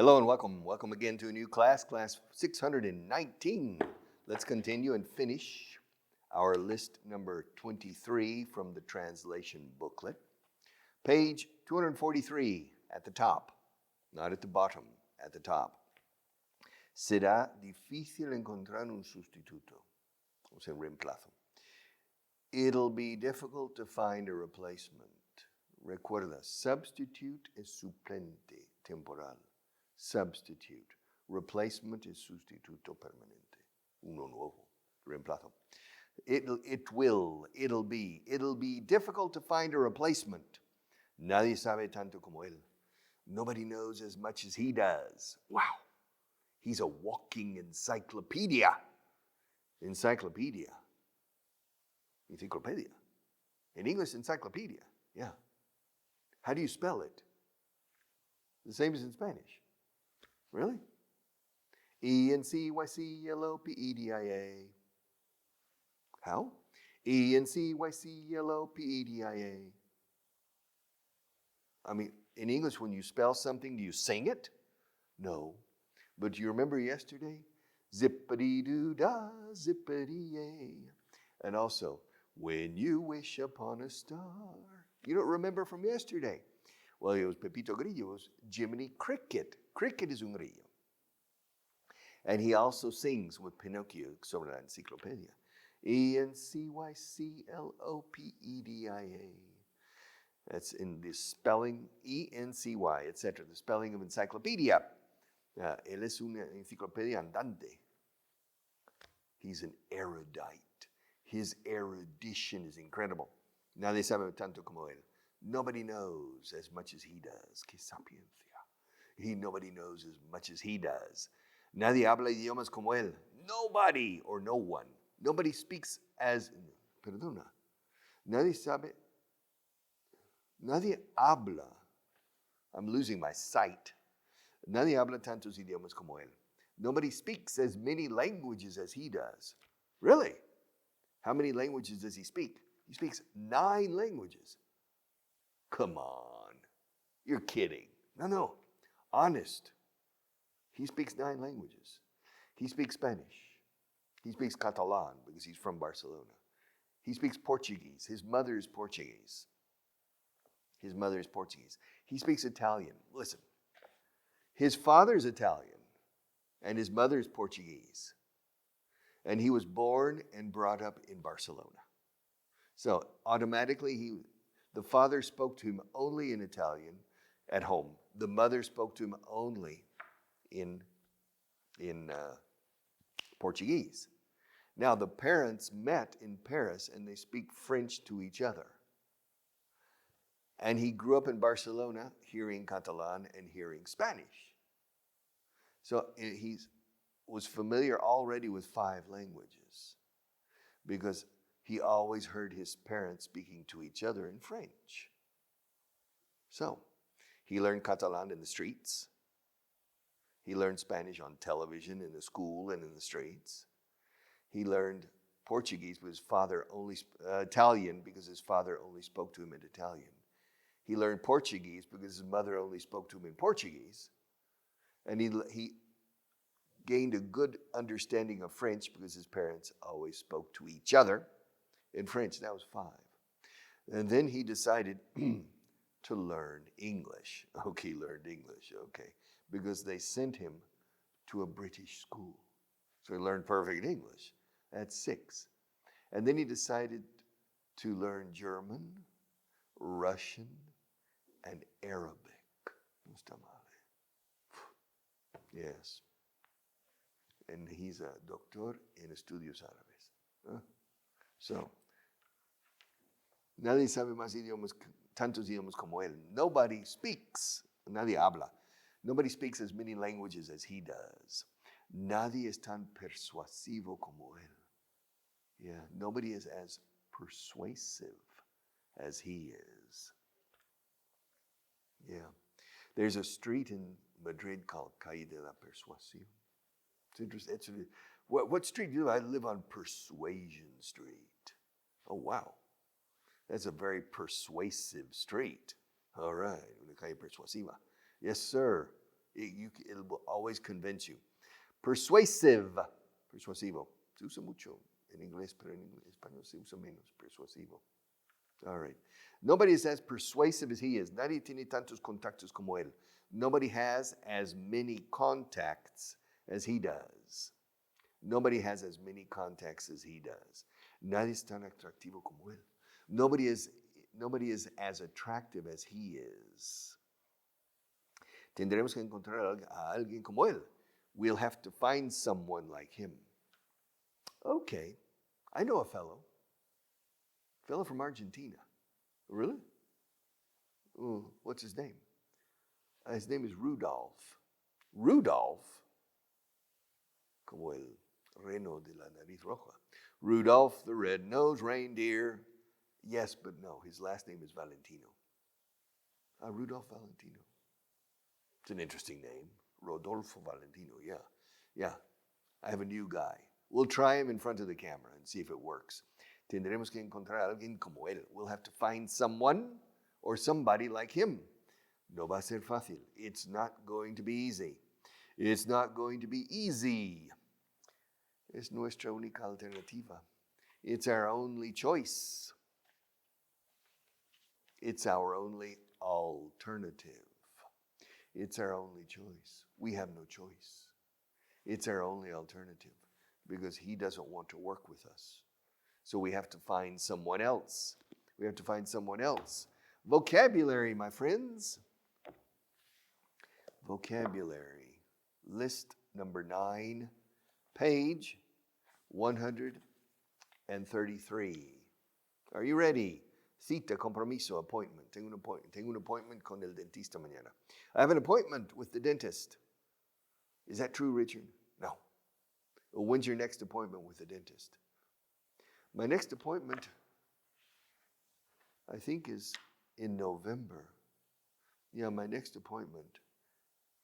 Hello and welcome. Welcome again to a new class, class 619. Let's continue and finish our list number 23 from the translation booklet. Page 243 at the top, not at the bottom, at the top. Será difícil encontrar un sustituto, o sea, un reemplazo. It'll be difficult to find a replacement. Recuerda, substitute es suplente temporal. Substitute. Replacement is sustituto permanente. Uno nuevo. Reemplazo. It'll be difficult to find a replacement. Nadie sabe tanto como él. Nobody knows as much as he does. Wow. He's a walking encyclopedia. Encyclopedia. Encyclopedia. In English, encyclopedia. Yeah. How do you spell it? The same as in Spanish. Really? E-N-C-Y-C-L-O-P-E-D-I-A. How? E-N-C-Y-C-L-O-P-E-D-I-A. I mean, in English, when you spell something, do you sing it? No. But do you remember yesterday? Zippity-doo-dah, zippity-yay. And also, when you wish upon a star. You don't remember from yesterday. Well, it was Pepito Grillo. It was Jiminy Cricket. Cricket is un grillo. And he also sings with Pinocchio sobre la enciclopedia. E-N-C-Y-C-L-O-P-E-D-I-A. That's in the spelling, E-N-C-Y, etc. The spelling of encyclopedia. Él es una enciclopedia andante. He's an erudite. His erudition is incredible. Nadie sabe tanto como él. Nobody knows as much as he does. Qué sapiencia. Nobody knows as much as he does. Nadie habla idiomas como él. Nobody or no one. Nobody speaks as, perdona. Nadie habla. I'm losing my sight. Nadie habla tantos idiomas como él. Nobody speaks as many languages as he does. Really? How many languages does he speak? He speaks 9 languages. Come on. You're kidding. No. Honest. He speaks 9 languages. He speaks Spanish. He speaks Catalan because he's from Barcelona. He speaks Portuguese. His mother is Portuguese. He speaks Italian. Listen. His father's Italian and his mother's Portuguese. And he was born and brought up in Barcelona. So automatically, the father spoke to him only in Italian at home. The mother spoke to him only in Portuguese. Now, the parents met in Paris and they speak French to each other. And he grew up in Barcelona hearing Catalan and hearing Spanish. So he was familiar already with 5 languages because he always heard his parents speaking to each other in French. So he learned Catalan in the streets. He learned Spanish on television, in the school, and in the streets. He learned Portuguese because his father Italian because his father only spoke to him in Italian. He learned Portuguese because his mother only spoke to him in Portuguese. And he gained a good understanding of French because his parents always spoke to each other in French. That was 5. And then he decided to learn English. Okay, he learned English, okay. Because they sent him to a British school. So he learned perfect English at 6. And then he decided to learn German, Russian, and Arabic. No está mal. Yes. And he's a doctor en estudios árabes. So, nadie sabe más idiomas, tantos idiomas como él. Nobody speaks, nadie habla. Nobody speaks as many languages as he does. Nadie es tan persuasivo como él. Yeah, nobody is as persuasive as he is. Yeah. There's a street in Madrid called Calle de la Persuasión. It's interesting. What street do you live? I live on Persuasion Street. Oh, wow. That's a very persuasive street. All right. Una calle persuasiva. Yes, sir. It will always convince you. Persuasive. Persuasivo. Se usa mucho en inglés, pero en español se usa menos. Persuasivo. All right. Nobody is as persuasive as he is. Nadie tiene tantos contactos como él. Nobody has as many contacts as he does. Nobody has as many contacts as he does. Nadie es tan atractivo como él. Nobody is as attractive as he is. Tendremos que encontrar a alguien como él. We'll have to find someone like him. Okay, I know a fellow from Argentina. Really? Oh, what's his name? His name is Rudolph. Rudolph, como el reno de la nariz roja. Rudolph the red-nosed reindeer. Yes, but no, his last name is Valentino. Rudolph Valentino. It's an interesting name. Rodolfo Valentino, yeah. I have a new guy. We'll try him in front of the camera and see if it works. Tendremos que encontrar a alguien como él. We'll have to find someone or somebody like him. No va a ser fácil. It's not going to be easy. It's not going to be easy. Es nuestra única alternativa. It's our only choice. It's our only alternative. It's our only choice. We have no choice. It's our only alternative because he doesn't want to work with us. So we have to find someone else. We have to find someone else. Vocabulary, my friends. Vocabulary. List number 9, page 133. Are you ready? Cita, compromiso, appointment. Tengo un appointment con el dentista mañana. I have an appointment with the dentist. Is that true, Richard? No. Well, when's your next appointment with the dentist? My next appointment, I think, is in November. Yeah, my next appointment.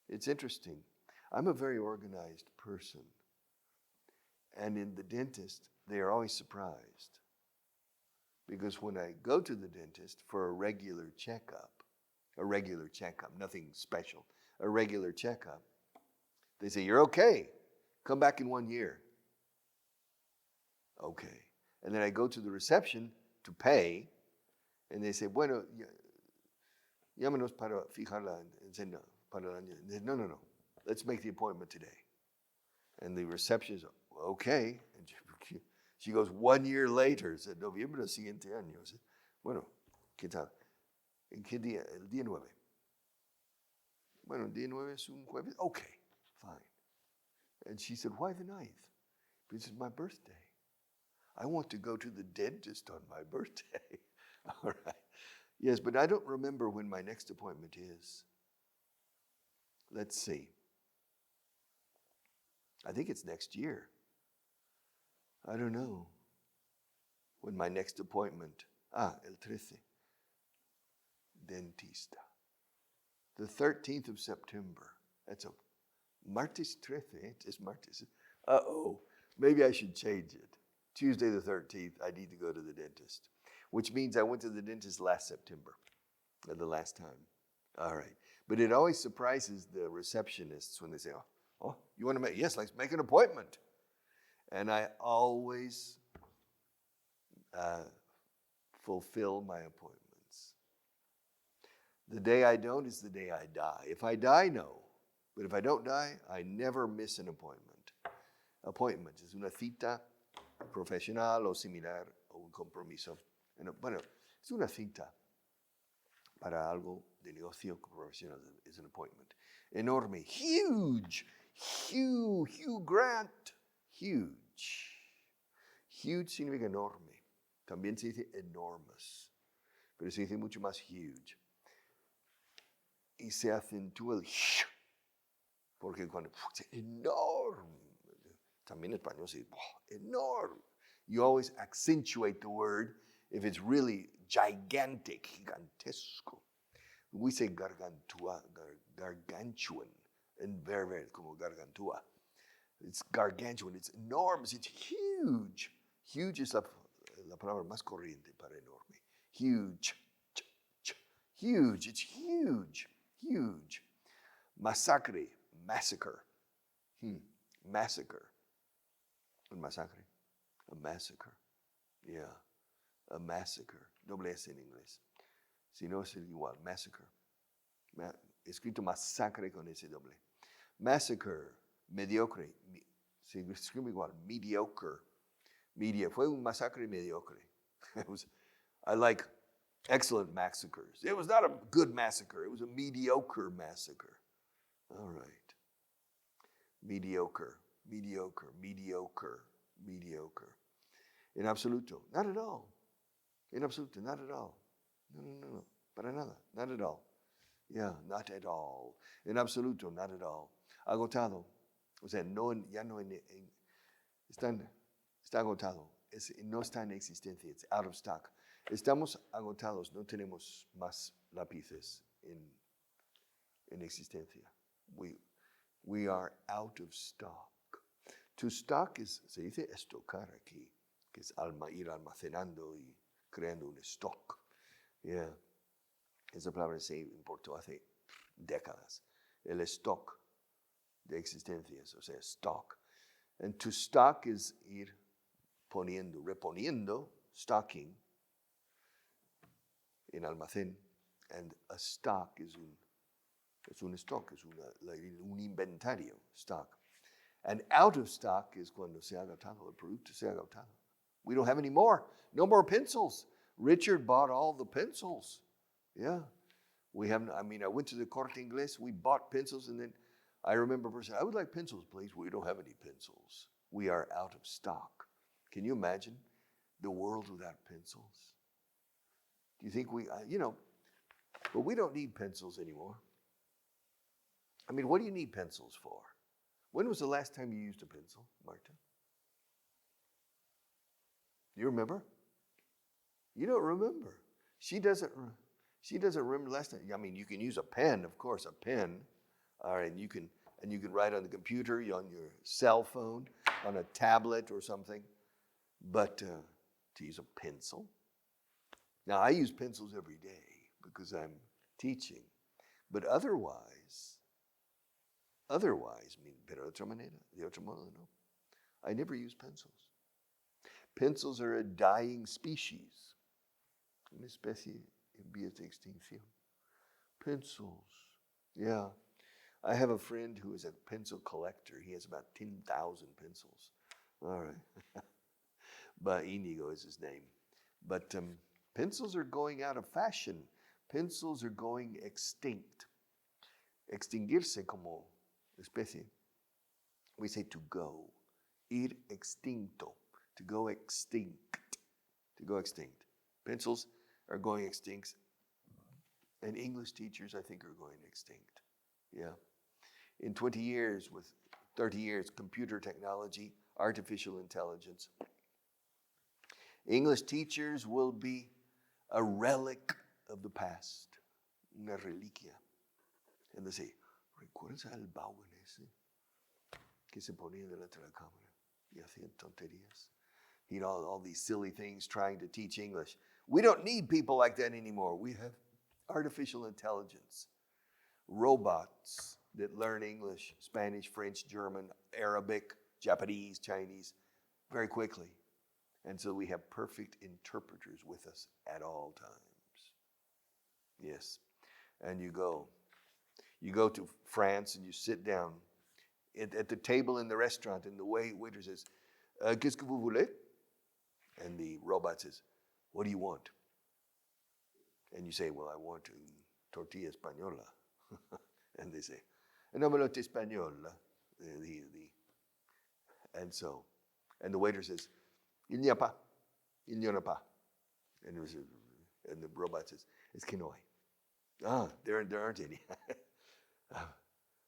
It's interesting. I'm a very organized person. And in the dentist, they are always surprised. Because when I go to the dentist for a regular checkup, nothing special, a regular checkup, they say, you're okay. Come back in 1 year. Okay. And then I go to the reception to pay, and they say, bueno, llámanos para fijar la encena para el año. No. Let's make the appointment today. And the receptionist, okay. And she goes 1 year later, said, noviembre del siguiente año. I said, bueno, ¿qué tal? ¿En qué día? El día 9. Bueno, el día 9 es un jueves. Okay, fine. And she said, why the 9th? Because it's my birthday. I want to go to the dentist on my birthday. All right. Yes, but I don't remember when my next appointment is. Let's see. I think it's next year. I don't know when my next appointment. El 13. Dentista. The 13th of September. That's a martes 13. It's martes. Uh-oh. Maybe I should change it. Tuesday the 13th, I need to go to the dentist. Which means I went to the dentist last September. The last time. All right. But it always surprises the receptionists when they say, oh, you want to make, yes, let's make an appointment. And I always fulfill my appointments. The day I don't is the day I die. If I die, no. But if I don't die, I never miss an appointment. Appointment es una cita profesional o similar o un compromiso. Bueno, es una cita para algo de negocio profesional. Es an appointment. Enorme. Huge. Hugh Grant. Huge. Huge significa enorme. También se dice enormous. Pero se dice mucho más huge. Y se acentúa el porque cuando es enorme. También en español se dice enorme. You always accentuate the word if it's really gigantic, gigantesco. We say gargantua, gargantuan, and very, como gargantua. It's gargantuan, it's enormous, it's huge. Huge es la palabra más corriente para enorme. Huge, huge, it's huge, huge. Masacre, massacre. Massacre. Un massacre. A massacre. Yeah. A massacre. Doble S en inglés. Si no es igual. Massacre. Escrito masacre con ese doble. Massacre. Mediocre. Se escribe igual. Mediocre. Fue un masacre mediocre. I like excellent massacres. It was not a good massacre. It was a mediocre massacre. All right. Mediocre. En absoluto. Not at all. En absoluto. Not at all. No. Para nada. Not at all. Yeah, not at all. En absoluto. Not at all. Agotado. O sea, está agotado. No está en existencia. It's out of stock. Estamos agotados. No tenemos más lápices en existencia. We are out of stock. To stock se dice estocar aquí, que es ir almacenando y creando un stock. Yeah. Esa palabra se importó hace décadas. El stock de existencias, o sea, stock. And to stock is ir reponiendo, stocking, en almacén. And a stock es un stock, es un inventario, stock. And out of stock is cuando se ha agotado, el producto se ha agotado. We don't have any more. No more pencils. Richard bought all the pencils. Yeah. I went to the Corte Inglés, we bought pencils, and then I remember a person, I would like pencils, please. We don't have any pencils. We are out of stock. Can you imagine the world without pencils? Do you think but we don't need pencils anymore. I mean, what do you need pencils for? When was the last time you used a pencil, Marta? Do you remember? You don't remember. She doesn't remember last time. I mean, you can use a pen, of course, a pen. All right, and you can write on the computer, on your cell phone, on a tablet or something. But to use a pencil. Now, I use pencils every day because I'm teaching. But otherwise, pero de otro modo, no. I never use pencils. Pencils are a dying species. Una especie en vías de extinción. Pencils. Yeah. I have a friend who is a pencil collector. He has about 10,000 pencils. All right. But Inigo is his name. But pencils are going out of fashion. Pencils are going extinct. Extinguirse como especie. We say to go. Ir extinto. To go extinct. To go extinct. Pencils are going extinct. And English teachers, I think, are going extinct. Yeah. In 20 years, with 30 years, computer technology, artificial intelligence, English teachers will be a relic of the past. Una reliquia. And they say, ¿recuerdas al Vaughan ese? Que se ponía delante de la cámara y hacía tonterías. All these silly things trying to teach English. We don't need people like that anymore. We have artificial intelligence. Robots that learn English, Spanish, French, German, Arabic, Japanese, Chinese very quickly. And so we have perfect interpreters with us at all times. Yes. And you go to France and you sit down at the table in the restaurant, and the waiter says, qu'est-ce que vous voulez? And the robot says, what do you want? And you say, well, I want a tortilla española. And they say, un omelette española. And the waiter says, il n'y a pas. Il n'y en a pas. And the robot says, es que no hay. There aren't any.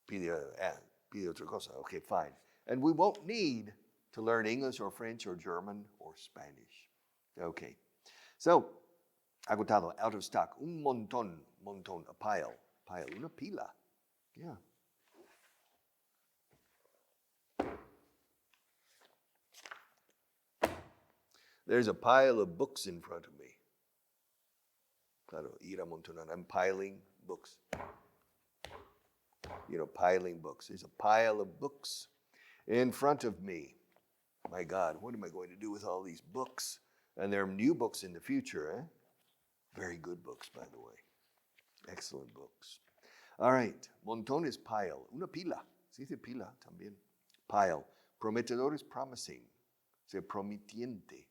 Pide otra cosa. Okay, fine. And we won't need to learn English or French or German or Spanish. Okay. So, agotado, out of stock. Un montón, a pile, una pila. Yeah. There's a pile of books in front of me. Claro, ir amontonar. I'm piling books. piling books. There's a pile of books in front of me. My God, what am I going to do with all these books? And there are new books in the future, eh? Very good books, by the way. Excellent books. All right, montón is pile. Una pila. Se dice pila también. Pile. Prometedor is promising. Se prometiente.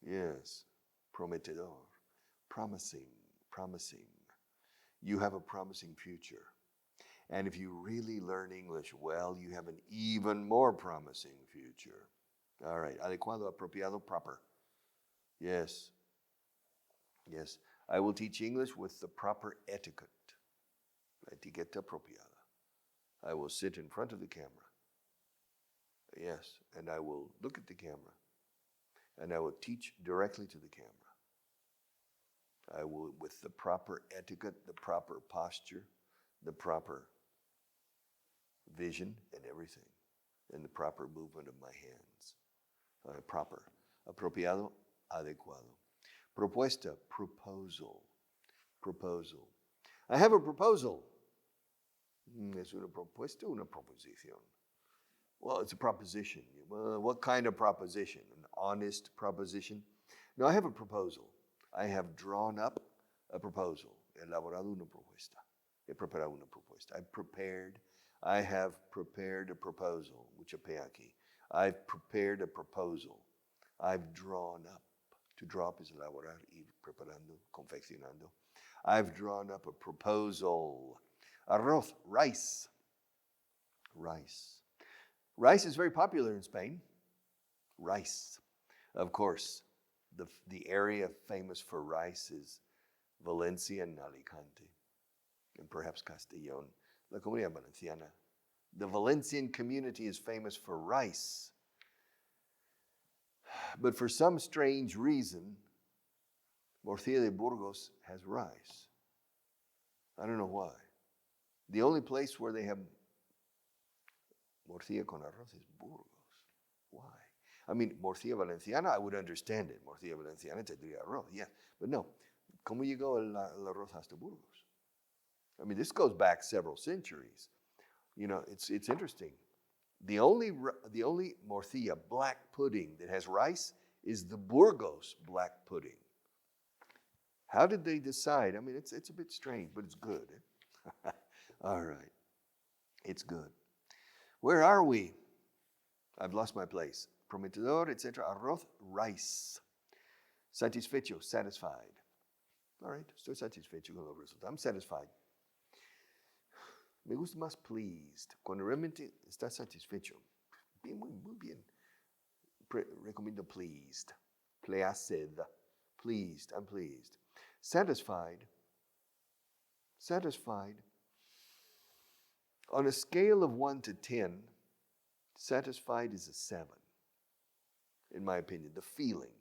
Yes, prometedor. Promising. You have a promising future. And if you really learn English well, you have an even more promising future. All right, adecuado, apropiado, proper. Yes. I will teach English with the proper etiquette. Etiqueta apropiada. I will sit in front of the camera. Yes, and I will look at the camera. And I will teach directly to the camera. I will, with the proper etiquette, the proper posture, the proper vision and everything, and the proper movement of my hands. Proper. Apropiado, adecuado. Propuesta, proposal. I have a proposal. ¿Es una propuesta o una proposición? Well, it's a proposition. What kind of proposition? An honest proposition? No, I have a proposal. I have drawn up a proposal. Elaborado una propuesta. He preparado una propuesta. I have prepared a proposal. Mucha P aquí. I've prepared a proposal. I've drawn up. To draw up is elaborar, ir preparando, confeccionando. I've drawn up a proposal. Arroz, rice. Rice is very popular in Spain. Rice. Of course, the area famous for rice is Valencia and Alicante, and perhaps Castellón, la Comunidad Valenciana. The Valencian community is famous for rice. But for some strange reason, Murcia de Burgos has rice. I don't know why. The only place where they have morcilla con arroz is Burgos. Why? I mean, morcilla valenciana, I would understand it. Morcilla valenciana tendría arroz, yeah. But no, ¿cómo llegó el arroz hasta Burgos? I mean, this goes back several centuries. It's interesting. The only morcilla black pudding that has rice is the Burgos black pudding. How did they decide? I mean, it's a bit strange, but it's good. Eh? All right. It's good. Where are we? I've lost my place. Prometedor, etc. Arroz, rice. Satisfecho, satisfied. All right, estoy satisfecho con los resultados. I'm satisfied. Me gusta más pleased. Cuando realmente está satisfecho. Bien, muy bien. Recomiendo pleased. Placid. Pleased, I'm pleased. Satisfied. On a scale of 1 to 10, satisfied is a 7, in my opinion. The feeling.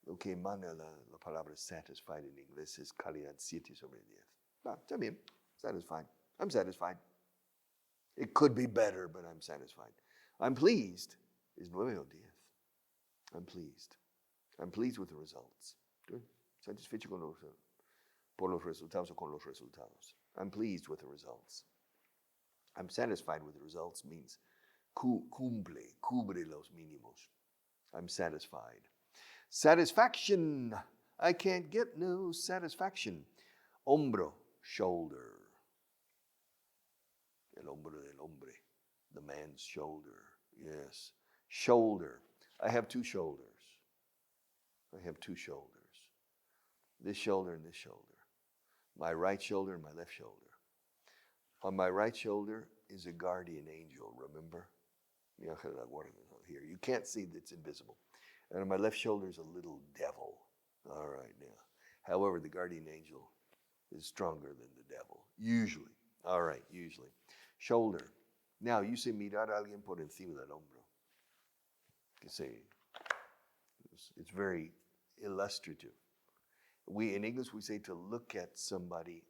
Lo que emana la palabra satisfied en inglés es calidad 7 sobre 10. Está bien. Satisfied. I'm satisfied. It could be better, but I'm satisfied. I'm pleased is 9 o 10. I'm pleased. I'm pleased with the results. Good. Satisfecho por los resultados o con los resultados. I'm pleased with the results. I'm satisfied with the results means cubre los mínimos. I'm satisfied. Satisfaction. I can't get no satisfaction. Hombro, shoulder. El hombro del hombre. The man's shoulder. Yes. Shoulder. I have two shoulders. This shoulder and this shoulder. My right shoulder and my left shoulder. On my right shoulder is a guardian angel, remember? Here. You can't see that it's invisible. And on my left shoulder is a little devil. All right, now. However, the guardian angel is stronger than the devil. Usually. All right, usually. Shoulder. Now, you say mirar a alguien por encima del hombro. You say, it's very illustrative. In English, we say to look at somebody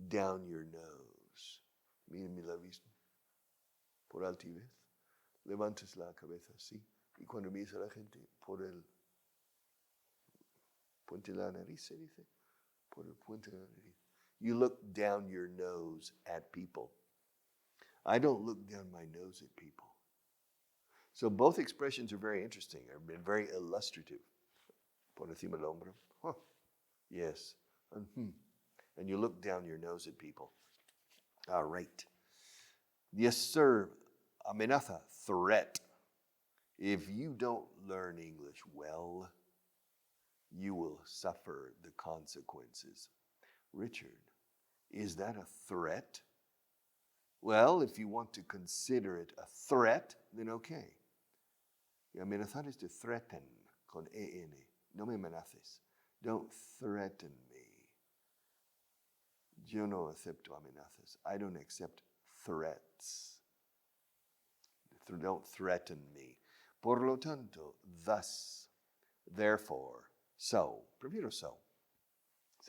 down your nose. Mira la vista. Por altivez. Levantes la cabeza así. Y cuando miras a la gente, por el puente de la nariz, se dice. Por el puente de la nariz. You look down your nose at people. I don't look down my nose at people. So both expressions are very interesting. They're very illustrative. Por encima del hombro. Huh. Yes. And you look down your nose at people. All right. Yes, sir. Amenaza, threat. If you don't learn English well, you will suffer the consequences. Richard, is that a threat? Well, if you want to consider it a threat, then okay. Y amenazar is to threaten, con E-N. No me amenaces. Don't threaten me. Yo no acepto amenazas. I don't accept threats. Don't threaten me. Por lo tanto, thus, therefore, so. Prefiero so.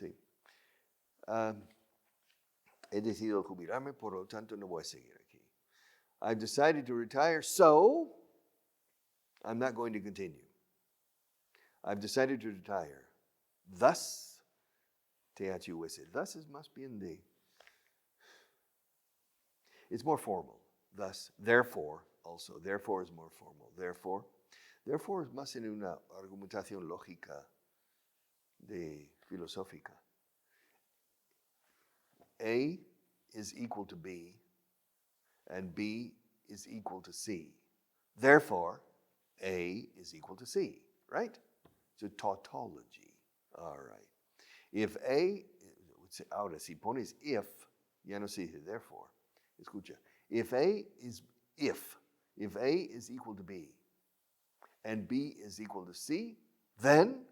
Sí. He decidido jubilarme, por lo tanto no voy a seguir aquí. I've decided to retire, so I'm not going to continue. I've decided to retire. Thus, THUS. Thus is must be in the. It's more formal. Thus, therefore, also. Therefore is more formal. Therefore es más en una argumentación lógica de filosófica. A is equal to B, and B is equal to C. Therefore, A is equal to C, right? It's a tautology. All right. If A, ahora si pones if, ya no se dice therefore. Escucha. If A is equal to B, and B is equal to C, then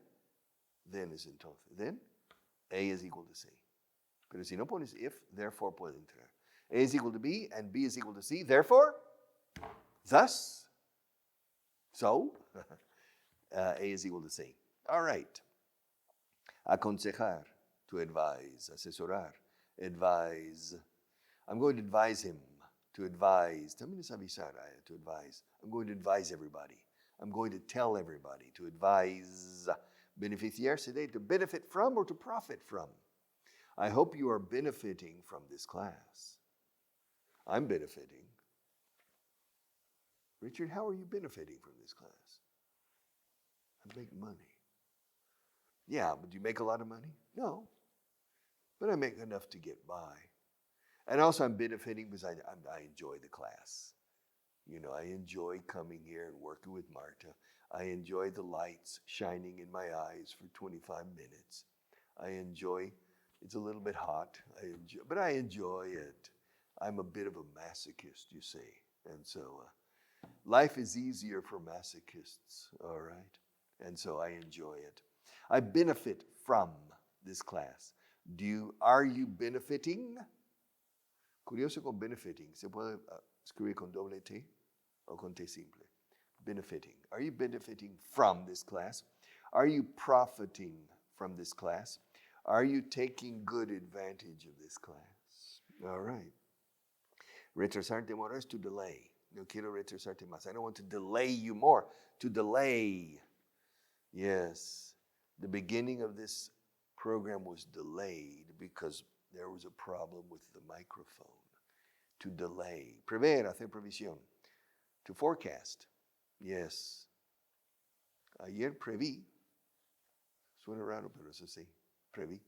is entonces. Then A is equal to C. Pero si no pones if, therefore puede entrar. A is equal to B, and B is equal to C, therefore, thus, so, A is equal to C. All right. Aconsejar, to advise, asesorar, advise. I'm going to advise him, to advise. También es avisar, to advise. I'm going to advise everybody. I'm going to tell everybody, to advise. Beneficiarse de, to benefit from or to profit from. I hope you are benefiting from this class. I'm benefiting. Richard, how are you benefiting from this class? I make money. Yeah, but do you make a lot of money? No. But I make enough to get by. And also I'm benefiting because I enjoy the class. You know, I enjoy coming here and working with Marta. I enjoy the lights shining in my eyes for 25 minutes. I enjoy, it's a little bit hot, but I enjoy it. I'm a bit of a masochist, you see. And so life is easier for masochists, all right? And so I enjoy it. I benefit from this class. Are you benefiting? Curioso con benefiting. ¿Se puede escribir con doble T o con T simple? Benefiting. Are you benefiting from this class? Are you profiting from this class? Are you taking good advantage of this class? All right. Retrasarte more is to delay. No quiero retrasarte más. I don't want to delay you more. To delay. Yes. The beginning of this program was delayed because there was a problem with the microphone. To delay. Prever, hacer previsión. To forecast. Yes. Ayer preví. Suena raro, pero eso sí. Preví.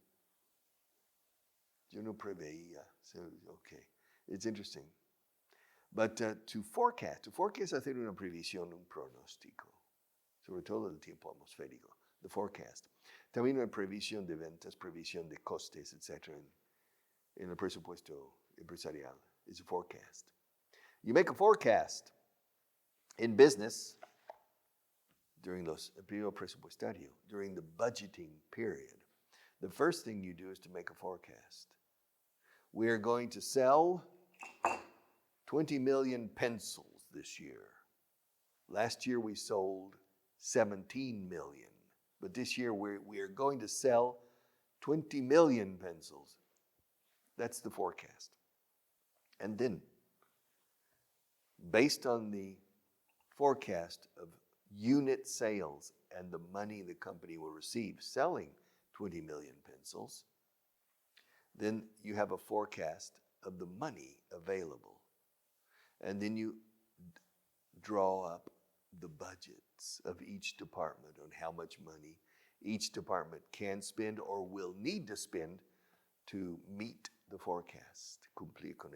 Yo no preveía. So, okay. It's interesting. But to forecast hacer una previsión, un pronóstico. Sobre todo el tiempo atmosférico. The forecast. También una previsión de ventas, previsión de costes, etc. En el presupuesto empresarial. It's a forecast. You make a forecast in business during el periodo presupuestario, during the budgeting period. The first thing you do is to make a forecast. We are going to sell 20 million pencils this year. Last year we sold 17 million. But this year we are going to sell 20 million pencils. That's the forecast. And then, based on the forecast of unit sales and the money the company will receive selling 20 million pencils, then you have a forecast of the money available And then you draw up the budgets of each department on how much money each department can spend or will need to spend to meet the forecast, cumplir con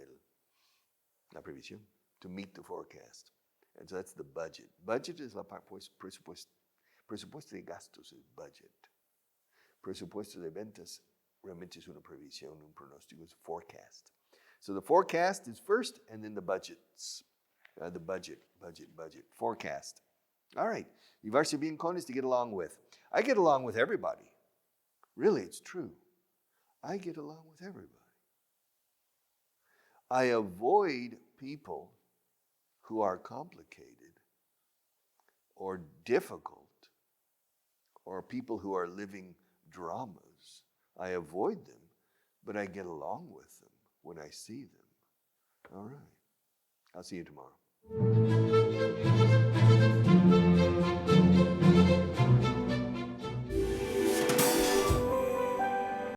la previsión, to meet the forecast. And so that's the budget. Budget is la parte, pues, presupuesto de gastos es budget. Presupuesto de ventas realmente es una previsión, un pronóstico, es forecast. So the forecast is first, and then the budgets. The budget, forecast. All right. Llevarse bien con is to get along with. I get along with everybody. Really, it's true. I get along with everybody. I avoid people who are complicated or difficult or people who are living dramas. I avoid them, but I get along with them when I see them. All right. I'll see you tomorrow.